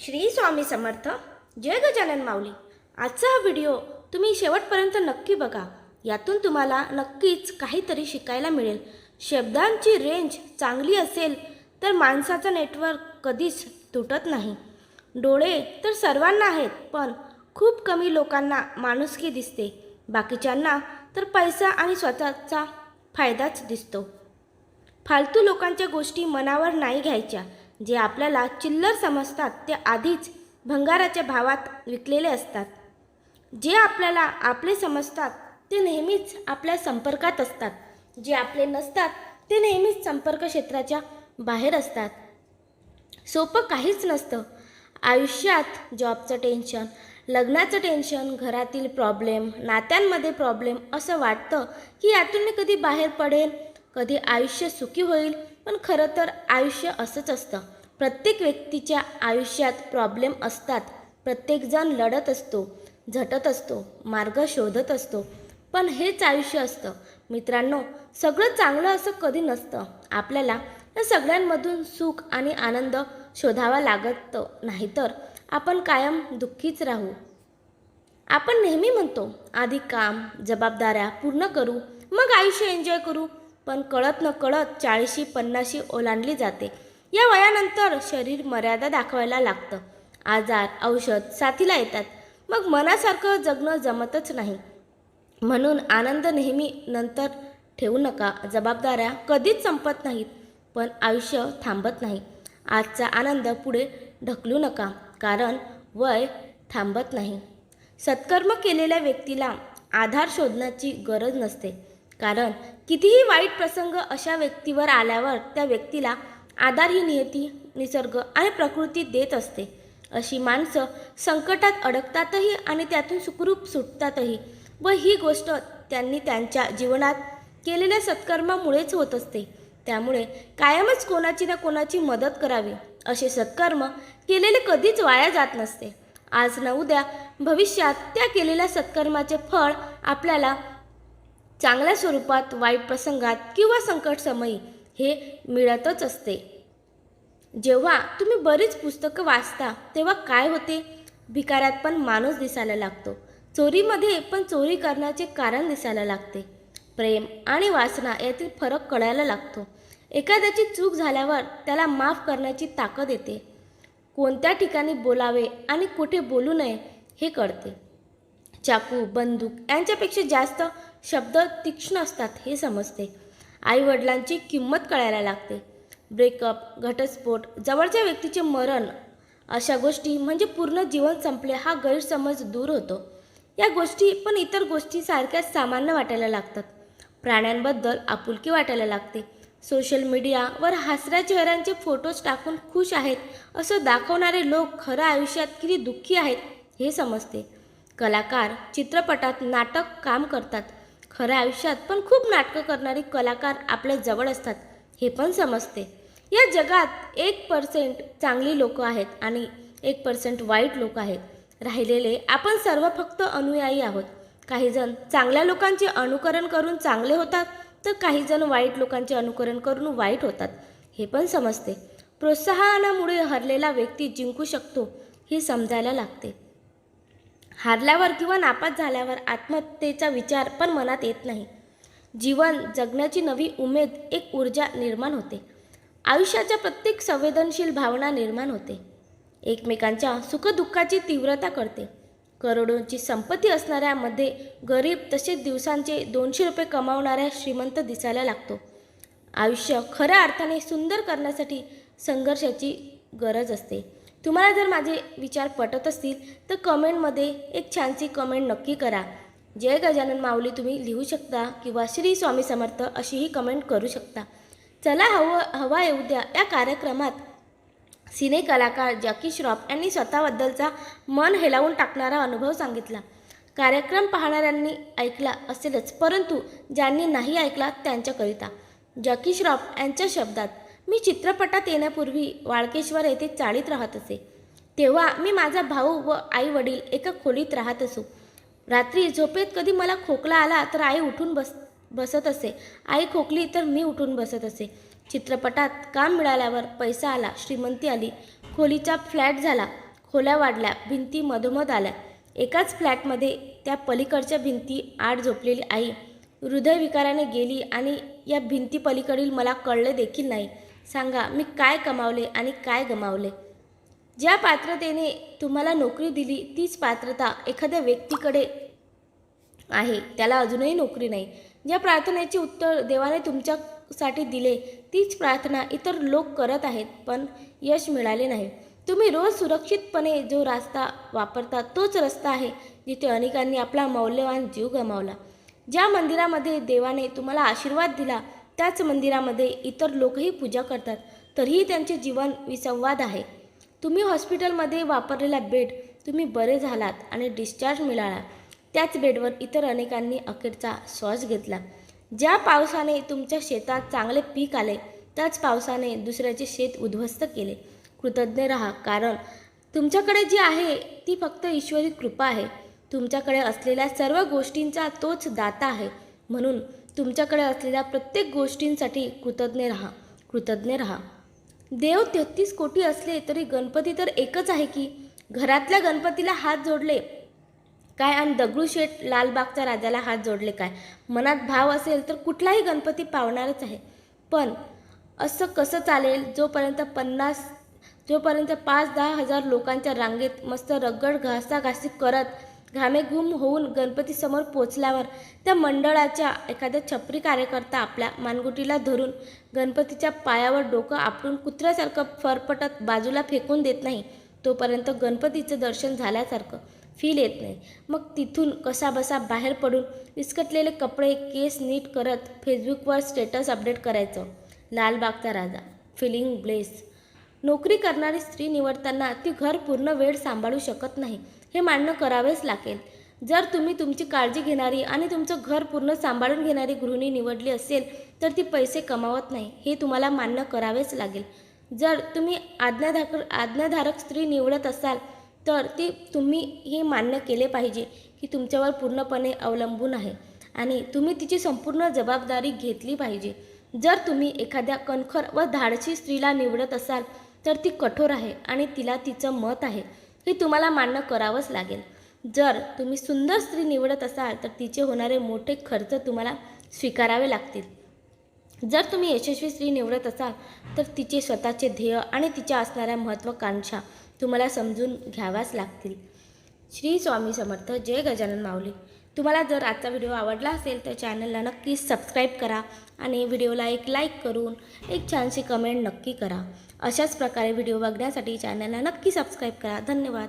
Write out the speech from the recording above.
श्री स्वामी समर्थ. जय गजानन माऊली. आजचा हा व्हिडिओ तुम्ही शेवटपर्यंत नक्की बघा. यातून तुम्हाला नक्कीच काहीतरी शिकायला मिळेल. शब्दांची रेंज चांगली असेल तर माणसाचं नेटवर्क कधीच तुटत नाही. डोळे तर सर्वांना आहेत, पण खूप कमी लोकांना माणुसकी दिसते. बाकीच्यांना तर पैसा आणि स्वतःचा फायदाच दिसतो. फालतू लोकांच्या गोष्टी मनावर नाही घ्यायच्या. जे आपल्याला चिल्लर समजतात ते आधीच भंगाराच्या भावात विकलेले असतात. जे आपल्याला आपले समजतात ते नेहमीच आपल्या संपर्कात असतात. जे आपले नसतात ते नेहमीच संपर्क क्षेत्राच्या बाहेर असतात. सोपं काहीच नसतं. आयुष्यात जॉबचं टेन्शन, लग्नाचं टेन्शन, घरातील प्रॉब्लेम, नात्यांमध्ये प्रॉब्लेम, असं वाटतं की यातून मी कधी बाहेर पडेल, कधी आयुष्य सुखी होईल. पण खरं तर आयुष्य असंच असतं. प्रत्येक व्यक्तीच्या आयुष्यात प्रॉब्लेम असतात. प्रत्येकजण लढत असतो, झटत असतो, मार्ग शोधत असतो. पण हेच आयुष्य असतं. मित्रांनो, सगळं चांगलं असं कधी नसतं. आपल्याला या सगळ्यांमधून सुख आणि आनंद शोधावा लागत, नाहीतर आपण कायम दुःखीच राहू. आपण नेहमी म्हणतो आधी काम, जबाबदाऱ्या पूर्ण करू, मग आयुष्य एन्जॉय करू. पण कळत न कळत 40-50 ओलांडली जाते. या वयानंतर शरीर मर्यादा दाखवायला लागतं. आजार, औषध साथीला येतात. मग मनासारखं जगणं जमतच नाही. म्हणून आनंद नेहमी नंतर ठेवू नका. जबाबदाऱ्या कधीच संपत नाहीत, पण आयुष्य थांबत नाही. आजचा आनंद पुढे ढकलू नका, कारण वय थांबत नाही. सत्कर्म केलेल्या व्यक्तीला आधार शोधण्याची गरज नसते, कारण कितीही वाईट प्रसंग अशा व्यक्तीवर आल्यावर त्या व्यक्तीला आधार ही नियती, निसर्ग आणि प्रकृती देत असते. अशी माणसं संकटात अडकतातही आणि त्यातून सुखरूप सुटतातही. व ही गोष्ट त्यांनी त्यांच्या जीवनात केलेल्या सत्कर्मामुळेच होत असते. त्यामुळे कायमच कोणाची ना कोणाची मदत करावी. असे सत्कर्म केलेले कधीच वाया जात नसते. आज न उद्या भविष्यात त्या केलेल्या सत्कर्माचे फळ आपल्याला चांगल्या स्वरूपात वाईट प्रसंगात किंवा संकटसमयी हे मिळतच असते. जेव्हा तुम्ही बरीच पुस्तकं वाचता तेव्हा काय होते? भिकाऱ्यात पण माणूस दिसायला लागतो. चोरीमध्ये पण चोरी करण्याचे कारण दिसायला लागते. प्रेम आणि वासना यातील फरक कळायला लागतो. एखाद्याची चूक झाल्यावर त्याला माफ करण्याची ताकद येते. कोणत्या ठिकाणी बोलावे आणि कुठे बोलू नये हे कळते. चाकू, बंदूक यांच्यापेक्षा जास्त शब्द तीक्ष्ण असतात हे समजते. आईवडिलांची किंमत कळायला लागते. ब्रेकअप, घटस्फोट, जवळच्या व्यक्तीचे मरण अशा गोष्टी म्हणजे पूर्ण जीवन संपले हा गैरसमज दूर होतो. या गोष्टी पण इतर गोष्टीसारख्याच सामान्य वाटायला लागतात. प्राण्यांबद्दल आपुलकी वाटायला लागते. सोशल मीडियावर हसऱ्या चेहऱ्यांचे फोटोज टाकून खुश आहेत असं दाखवणारे लोक खऱ्या आयुष्यात किती दुःखी आहेत हे समजते. कलाकार चित्रपटात नाटक काम करतात. खऱ्या आयुष्यात पण खूप नाटकं करणारी कलाकार आपल्या जवळ असतात हे पण समजते. या जगात 1% चांगली लोक आहेत आणि 1% वाईट लोक आहेत. राहिलेले आपण सर्व फक्त अनुयायी आहोत. काही जण चांगल्या लोकांचे अनुकरण करून चांगले होतात, तर काही जण वाईट लोकांचे अनुकरण करून वाईट होतात हे पण समजते. प्रोत्साहनामुळे हरलेला व्यक्ती जिंकू शकतो हे समजायला लागते. हारल्यावर किंवा नापास झाल्यावर आत्महत्येचा विचार पण मनात येत नाही. जीवन जगण्याची नवी उमेद, एक ऊर्जा निर्माण होते. आयुष्याच्या प्रत्येक संवेदनशील भावना निर्माण होते. एकमेकांच्या सुखदुःखाची तीव्रता कळते. करोडोंची संपत्ती असणाऱ्यामध्ये गरीब तसेच दिवसांचे 200 रुपये कमावणाऱ्या श्रीमंत दिसायला लागतो. आयुष्य खऱ्या अर्थाने सुंदर करण्यासाठी संघर्षाची गरज असते. तुम्हाला जर माझे विचार पटत असतील तर कमेंटमध्ये एक छानशी कमेंट नक्की करा. जय गजानन माऊली तुम्ही लिहू शकता किंवा श्री स्वामी समर्थ अशीही कमेंट करू शकता. चला हवा येऊ द्या या कार्यक्रमात सिने कलाकार जॅकी श्रॉफ यांनी स्वतःबद्दलचा मन हेलावून टाकणारा अनुभव सांगितला. कार्यक्रम पाहणाऱ्यांनी ऐकला असेलच, परंतु ज्यांनी नाही ऐकला त्यांच्याकरिता. जॅकी श्रॉफ यांच्या शब्दात, मी चित्रपटात येण्यापूर्वी वाळकेश्वर येथे चाळीत राहत असे. तेव्हा मी, माझा भाऊ व आई वडील एका खोलीत राहत असू. रात्री झोपेत कधी मला खोकला आला तर आई उठून बसत असे. आई खोकली तर मी उठून बसत असे. चित्रपटात काम मिळाल्यावर पैसा आला, श्रीमंती आली, खोलीचा फ्लॅट झाला, खोल्या वाढल्या, भिंती मधोमध आल्या. एकाच फ्लॅटमध्ये त्या पलीकडच्या भिंती आड झोपलेली आई हृदयविकाराने गेली आणि या भिंती पलीकडील मला कळले देखील नाही. सांगा, मी काय कमावले आणि काय गमावले? ज्या पात्रतेने तुम्हाला नोकरी दिली तीच पात्रता एखाद्या व्यक्तीकडे आहे, त्याला अजूनही नोकरी नाही. ज्या प्रार्थनेचे उत्तर देवाने तुमच्यासाठी दिले तीच प्रार्थना इतर लोक करत आहेत, पण यश मिळाले नाही. तुम्ही रोज सुरक्षितपणे जो रस्ता वापरता तोच रस्ता आहे जिथे अनेकांनी आपला मौल्यवान जीव गमावला. ज्या मंदिरामध्ये देवाने तुम्हाला आशीर्वाद दिला त्याच मंदिरामध्ये इतर लोकही पूजा करतात, तरीही त्यांचे जीवन विसंवाद आहे. तुम्ही हॉस्पिटलमध्ये वापरलेला बेड, तुम्ही बरे झालात आणि डिस्चार्ज मिळाला, त्याच बेडवर इतर अनेकांनी अखेरचा श्वास घेतला. ज्या पावसाने तुमच्या शेतात चांगले पीक आले त्याच पावसाने दुसऱ्याचे शेत उद्ध्वस्त केले. कृतज्ञ राहा, कारण तुमच्याकडे जी आहे ती फक्त ईश्वरी कृपा आहे. तुमच्याकडे असलेल्या सर्व गोष्टींचा तोच दाता आहे. म्हणून तुमच्याकडे असलेल्या प्रत्येक गोष्टींसाठी कृतज्ञ राहा, कृतज्ञ राहा. देव 33 कोटी असले तरी गणपती तर एकच आहे की. घरातल्या गणपतीला हात जोडले काय आणि दगडूशेठ लालबागच्या राजाला हात जोडले काय? मनात भाव असेल तर कुठलाही गणपती पावणारच आहे. पण असं कसं चालेल जोपर्यंत 5-10 हजार लोकांच्या रांगेत मस्त रगड घासाघासी करत घामेघूम होऊन गणपतीसमोर पोचल्यावर त्या मंडळाच्या एखाद्या छपरी कार्यकर्ता आपल्या मानगुटीला धरून गणपतीच्या पायावर डोकं आपटून कुत्र्यासारखं फरफटत बाजूला फेकून देत नाही, तोपर्यंत गणपतीचं दर्शन झाल्यासारखं फील येत नाही. मग तिथून कसाबसा बाहेर पडून विस्कटलेले कपडे, केस नीट करत फेसबुकवर स्टेटस अपडेट करायचं. लालबागचा राजा, फिलिंग ब्लेस. नोकरी करणारी स्त्री निवडताना ती घर पूर्ण वेळ सांभाळू शकत नाही, हे मान्य करावेच लागेल. जर तुम्ही तुमची काळजी घेणारी आणि तुमचं घर पूर्ण सांभाळून घेणारी गृहिणी निवडली असेल तर ती पैसे कमावत नाही, हे तुम्हाला मान्य करावेच लागेल. जर तुम्ही आज्ञाधारक स्त्री निवडत असाल तर तुम्ही हे मान्य केले पाहिजे की तुमच्यावर पूर्णपणे अवलंबून आहे आणि तुम्ही तिची संपूर्ण जबाबदारी घेतली पाहिजे. जर तुम्ही एखाद्या कणखर व धाडसी स्त्रीला निवडत असाल तर ती कठोर आहे आणि तिला तिचं मत आहे, हे तुम्हाला मान्य करावंच लागेल. जर तुम्ही सुंदर स्त्री निवडत असाल तर तिचे होणारे मोठे खर्च तुम्हाला स्वीकारावे लागतील. जर तुम्ही यशस्वी स्त्री निवडत असाल तर तिचे स्वतःचे ध्येय आणि तिच्या असणाऱ्या महत्त्वाकांक्षा तुम्हाला समजून घ्याव्याच लागतील. श्री स्वामी समर्थ. जय गजानन माऊली. तुम्हाला जर आजचा व्हिडिओ आवडला असेल तर चॅनलला नक्कीच सबस्क्राईब करा आणि व्हिडिओला एक लाईक करून एक छानशी कमेंट नक्की करा. अशाच प्रकारे व्हिडिओ बघण्यासाठी चॅनलला नक्की सबस्क्राईब करा. धन्यवाद.